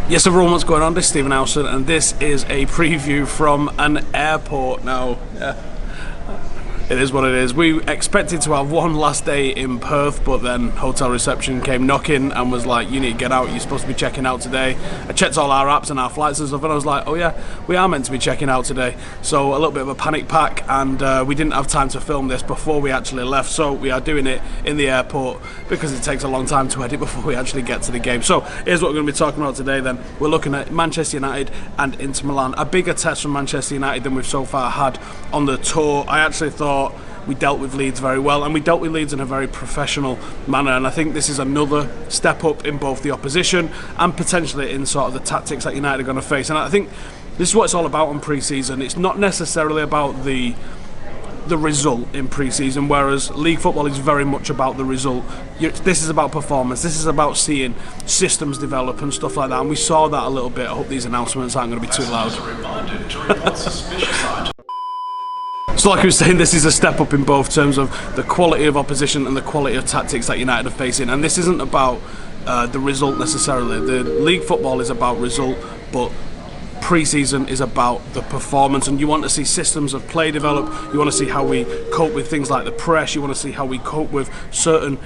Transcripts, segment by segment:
Yes everyone, what's going on? This is Stephen Howson and this is a preview from an airport now. It is what it is. We expected to have one last day in Perth, but then hotel reception came knocking and was like, you need to get out, you're supposed to be checking out today. I checked all our apps and our flights and stuff and I was like, oh yeah, we are meant to be checking out today. So a little bit of a panic pack, and we didn't have time to film this before we actually left, so we are doing it in the airport because it takes a long time to edit before we actually get to the game. So here's what we're going to be talking about today then. We're looking at Manchester United and Inter Milan. A bigger test from Manchester United than we've so far had on the tour. I actually thought we dealt with Leeds very well, and we dealt with Leeds in a very professional manner, and I think this is another step up in both the opposition and potentially in sort of the tactics that United are going to face. And I think this is what it's all about on pre-season. It's not necessarily about the result in pre-season, whereas league football is very much about the result. This is about performance, this is about seeing systems develop and stuff like that, and we saw that a little bit. I hope these announcements aren't going to be too loud. So like I was saying, this is a step up in both terms of the quality of opposition and the quality of tactics that United are facing, and this isn't about the result necessarily. The league football is about result, but pre-season is about the performance, and you want to see systems of play develop. You want to see how we cope with things like the press. You want to see how we cope with certain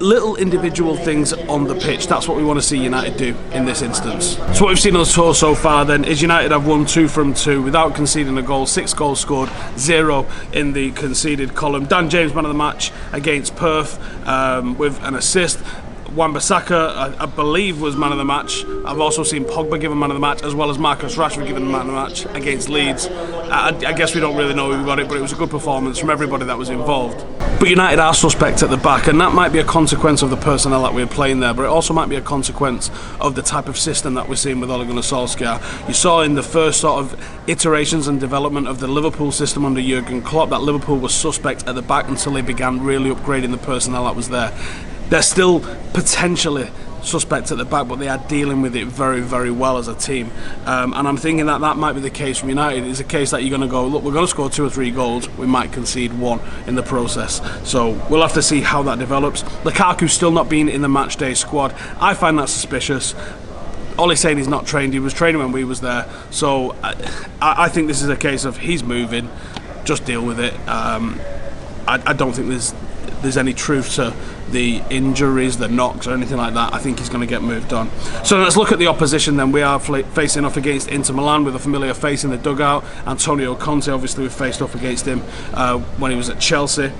little individual things on the pitch. That's what we want to see United do in this instance. So what we've seen on the tour so far then is United have won 2 from 2 without conceding a goal. 6 goals scored, 0 in the conceded column. Dan James man of the match against Perth with an assist. Wan-Bissaka, I believe, was man of the match. I've also seen Pogba given man of the match, as well as Marcus Rashford given man of the match against Leeds. I guess we don't really know who got it, but it was a good performance from everybody that was involved. But United are suspect at the back, and that might be a consequence of the personnel that we're playing there, but it also might be a consequence of the type of system that we're seeing with Ole Gunnar Solskjaer. You saw in the first sort of iterations and development of the Liverpool system under Jurgen Klopp that Liverpool was suspect at the back until they began really upgrading the personnel that was there. They're still potentially suspect at the back, but they are dealing with it very, very well as a team. And I'm thinking that that might be the case from United. It's a case that you're going to go, look, we're going to score 2 or 3 goals, we might concede 1 in the process. So we'll have to see how that develops. Lukaku's still not been in the match day squad. I find that suspicious. Ollie's saying he's not trained. He was training when we was there. So I think this is a case of he's moving, just deal with it. I don't think there's any truth to the injuries, the knocks or anything like that. I think he's going to get moved on. So let's look at the opposition then. We are facing off against Inter Milan with a familiar face in the dugout. Antonio Conte, obviously we've faced off against him when he was at Chelsea.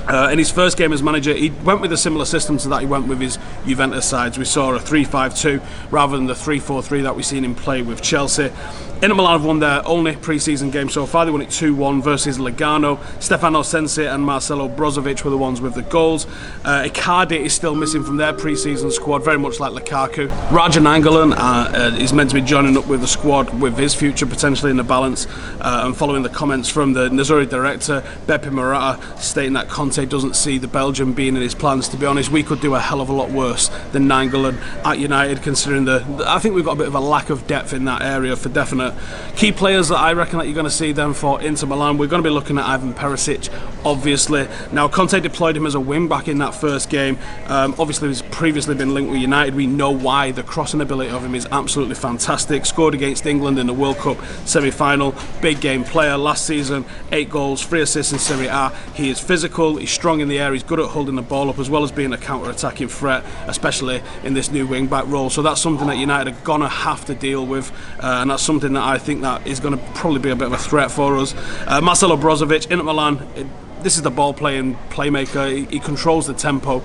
In his first game as manager, he went with a similar system to that he went with his Juventus sides. We saw a 3-5-2 rather than the 3-4-3 that we've seen him play with Chelsea. Inter Milan have won their only pre-season game so far. They won it 2-1 versus Lugano. Stefano Sensi and Marcelo Brozovic were the ones with the goals. Icardi is still missing from their pre-season squad, very much like Lukaku. Raja Nainggolan is meant to be joining up with the squad with his future potentially in the balance. And following the comments from the Nerazzurri director, Beppe Marotta, stating that Conte doesn't see the Belgian being in his plans. To be honest, we could do a hell of a lot worse than Nainggolan at United, considering I think we've got a bit of a lack of depth in that area for definite. Key players that I reckon that you're going to see then for Inter Milan, we're going to be looking at Ivan Perisic, obviously. Now, Conte deployed him as a wing-back in that first game. Obviously, he's previously been linked with United. We know why. The crossing ability of him is absolutely fantastic. Scored against England in the World Cup semi-final. Big game player. Last season, 8 goals, 3 assists in Serie A. He is physical, he's strong in the air, he's good at holding the ball up, as well as being a counter-attacking threat, especially in this new wing-back role. So that's something that United are going to have to deal with, and that's something that I think that is going to probably be a bit of a threat for us. Marcelo Brozovic, Inter Milan, this is the ball-playing playmaker. He controls the tempo.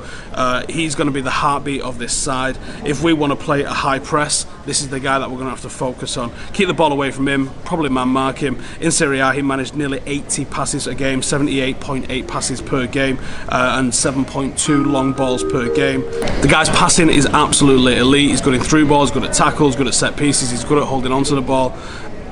He's going to be the heartbeat of this side. If we want to play a high press, this is the guy that we're going to have to focus on. Keep the ball away from him, probably man-mark him. In Serie A, he managed nearly 80 passes a game, 78.8 passes per game, and 7.2 long balls per game. The guy's passing is absolutely elite. He's good in through balls, good at tackles, good at set pieces, he's good at holding onto the ball.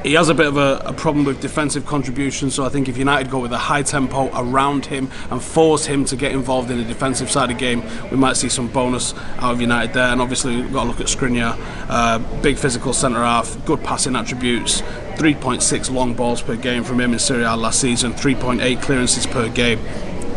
He has a bit of a problem with defensive contribution, so I think if United go with a high tempo around him and force him to get involved in the defensive side of the game, we might see some bonus out of United there. And obviously we've got to look at Skriniar, big physical centre half, good passing attributes, 3.6 long balls per game from him in Serie A last season, 3.8 clearances per game.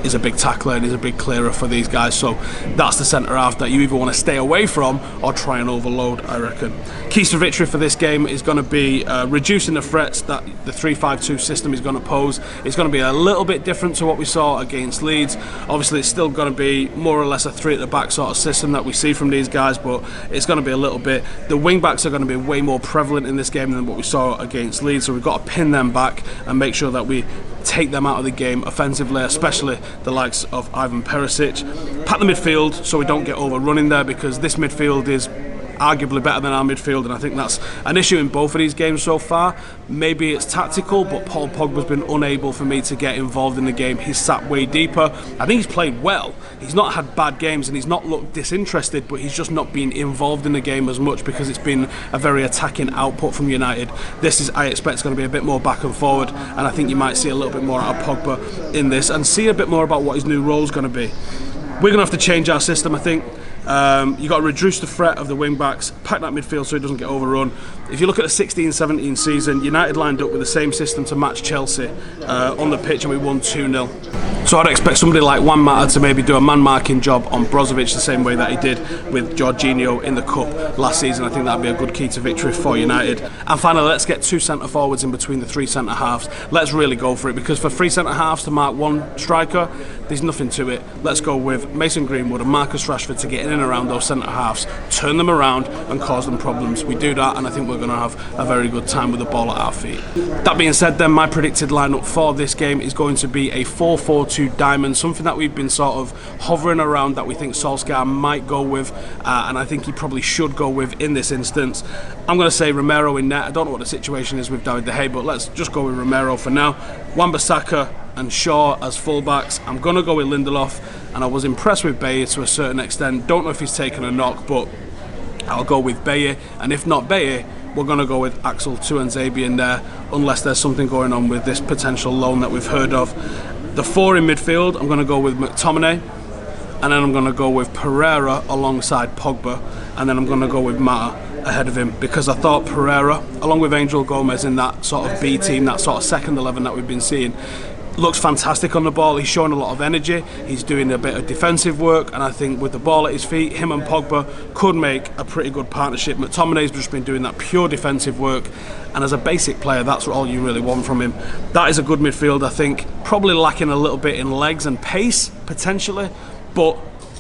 is a big tackler and is a big clearer for these guys. So that's the centre half that you either want to stay away from or try and overload, I reckon. Keys to victory for this game is going to be reducing the threats that the 3-5-2 system is going to pose. It's going to be a little bit different to what we saw against Leeds. Obviously it's still going to be more or less a 3 at the back sort of system that we see from these guys, but it's going to be a little bit, the wing backs are going to be way more prevalent in this game than what we saw against Leeds, so we've got to pin them back and make sure that we take them out of the game offensively, especially the likes of Ivan Perisic. Pack the midfield so we don't get overrunning there, because this midfield is arguably better than our midfield, and I think that's an issue in both of these games so far. Maybe it's tactical, but Paul Pogba's been unable for me to get involved in the game. He's sat way deeper. I think he's played well. He's not had bad games and he's not looked disinterested, but he's just not been involved in the game as much because it's been a very attacking output from United. This is, I expect, is going to be a bit more back and forward, and I think you might see a little bit more out of Pogba in this and see a bit more about what his new role is going to be. We're going to have to change our system, I think. You've got to reduce the threat of the wing backs, pack that midfield so it doesn't get overrun. If you look at the 16-17 season, United lined up with the same system to match Chelsea on the pitch, and we won 2-0. So I'd expect somebody like Juan Mata to maybe do a man-marking job on Brozovic the same way that he did with Jorginho in the Cup last season. I think that'd be a good key to victory for United. And finally, let's get 2 centre-forwards in between the 3 centre-halves. Let's really go for it, because for 3 centre-halves to mark 1 striker, there's nothing to it. Let's go with Mason Greenwood and Marcus Rashford to get in and around those centre-halves, turn them around and cause them problems. We do that and I think we're going to have a very good time with the ball at our feet. That being said then, my predicted lineup for this game is going to be a 4-4-2 diamond, something that we've been sort of hovering around that we think Solskjaer might go with, and I think he probably should go with in this instance. I'm going to say Romero in net. I don't know what the situation is with David De Gea, but let's just go with Romero for now. Wan-Bissaka and Shaw as fullbacks. I'm going to go with Lindelof, and I was impressed with Bayer to a certain extent. Don't know if he's taken a knock, but I'll go with Bayer, and if not Bayer, we're going to go with Axel Tuanzebe in there, unless there's something going on with this potential loan that we've heard of. The 4 in midfield, I'm going to go with McTominay, and then I'm going to go with Pereira alongside Pogba, and then I'm going to go with Mata ahead of him, because I thought Pereira, along with Angel Gomez in that sort of B team, that sort of second 11 that we've been seeing, looks fantastic on the ball. He's showing a lot of energy, he's doing a bit of defensive work, and I think with the ball at his feet, him and Pogba could make a pretty good partnership. McTominay's just been doing that pure defensive work, and as a basic player, that's all you really want from him. That is a good midfield, I think. Probably lacking a little bit in legs and pace, potentially, but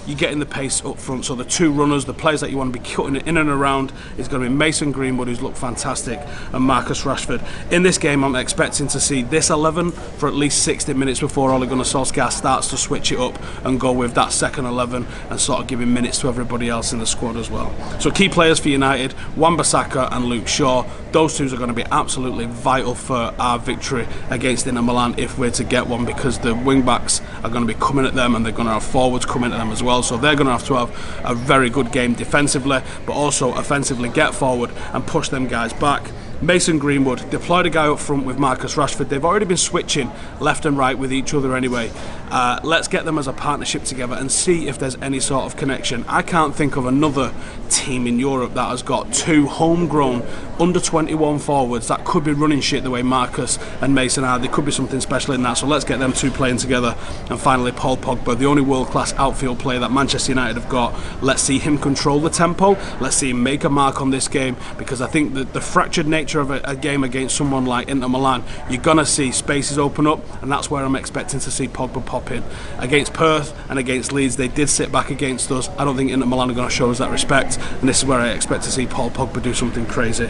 you're getting the pace up front. So the 2 runners, the players that you want to be cutting in and around, is going to be Mason Greenwood, who's looked fantastic, and Marcus Rashford. In this game, I'm expecting to see this 11 for at least 60 minutes before Ole Gunnar Solskjaer starts to switch it up and go with that second 11 and sort of giving minutes to everybody else in the squad as well. So key players for United, Wan-Bissaka and Luke Shaw. Those 2 are going to be absolutely vital for our victory against Inter Milan if we're to get one, because the wing backs are going to be coming at them and they're going to have forwards coming at them as well. So they're going to have a very good game defensively, but also offensively get forward and push them guys back. Mason Greenwood, deployed a guy up front with Marcus Rashford. They've already been switching left and right with each other anyway. Let's get them as a partnership together and see if there's any sort of connection. I can't think of another team in Europe that has got 2 homegrown under 21 forwards that could be running shit the way Marcus and Mason are. There could be something special in that, so let's get them 2 playing together. And finally, Paul Pogba, the only world-class outfield player that Manchester United have got. Let's see him control the tempo. Let's see him make a mark on this game, because I think that the fractured nature of a game against someone like Inter Milan, you're going to see spaces open up, and that's where I'm expecting to see Pogba pop in. Against Perth and against Leeds, they did sit back against us. I don't think Inter Milan are going to show us that respect, and this is where I expect to see Paul Pogba do something crazy.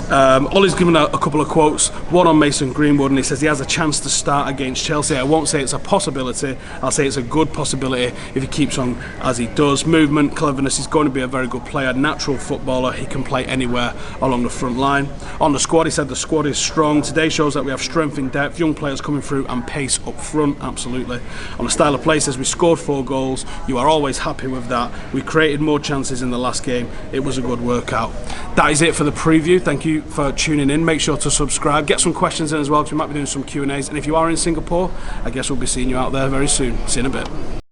Ollie's given a couple of quotes, one on Mason Greenwood, and he says he has a chance to start against Chelsea. I won't say it's a possibility, I'll say it's a good possibility if he keeps on as he does. Movement, cleverness, he's going to be a very good player, natural footballer, he can play anywhere along the front line. On the squad, he said the squad is strong. Today shows that we have strength in depth, young players coming through and pace up front, absolutely. On the style of play, says we scored 4 goals, you are always happy with that. We created more chances in the last game, it was a good workout. That is it for the preview. Thank you for tuning in. Make sure to subscribe, get some questions in as well, because we might be doing some Q&As, and if you are in Singapore, I guess we'll be seeing you out there very soon. See you in a bit.